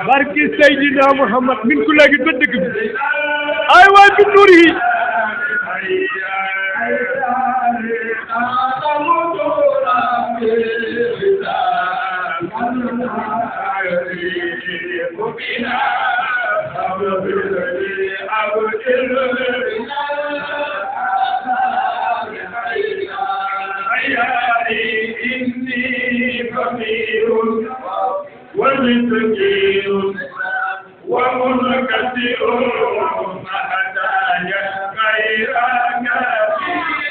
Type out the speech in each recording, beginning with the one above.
barki Seydina Muhammad min ku léegi ba dëgg bi ay waay bi nuur yi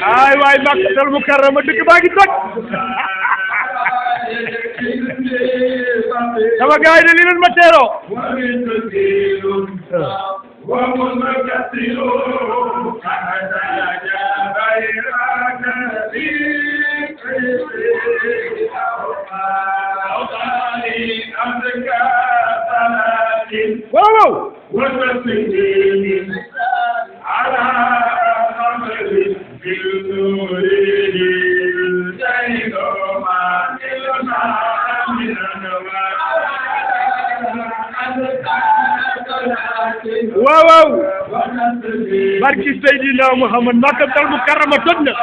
ay waay Makkatal Mukarrama dëkk baa ngi toj sama gaay de li leen ma teeroo waaw waaw barki Seydina Muhammad Makkatal Mukarrama toj na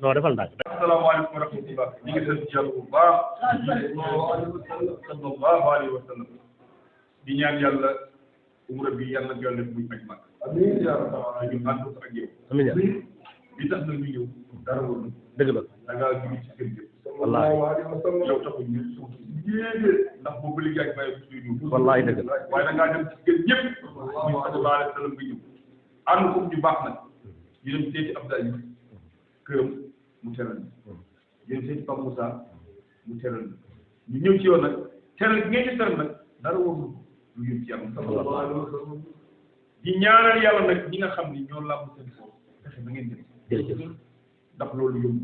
non defal ndànk. asalaamaaleykum wa rahmatulah. ñu ngi sant yàlla bu baax. sallallahu alayhi wa sallam. di ñaan yàlla umra bi yàlla na yàlla def muy aj mag. amiin yaa rabbal ñu ànd ko ak yow. amiin yaa li tax nag ñu ñëw dara woon. dëgg la. da ngaa jóge ci kër gi. wallaahi yow taxul ñu yéege ndax boobu liggéey ak bàyyi suy ñëw. wallaahi dëgg la. waaye da ngaa dem ci kër ñëpp. muy sallallahu alayhi wa sallam nga ñëw. ànd ko ñu baax nag. ñu dem seeti Abdoulaye këram mu teral ñu dem seeti Pape Moussa mu teral ñu ñëw ci yoon nag teral gi ngeen ci teral nag dara warul lu yëm ci yàlla sallallahu alayhi wa sallam di ñaanal yàlla nag ñi nga xam ni ñoo làmb seen foofu fexe ba ngeen dem ndax loolu yomb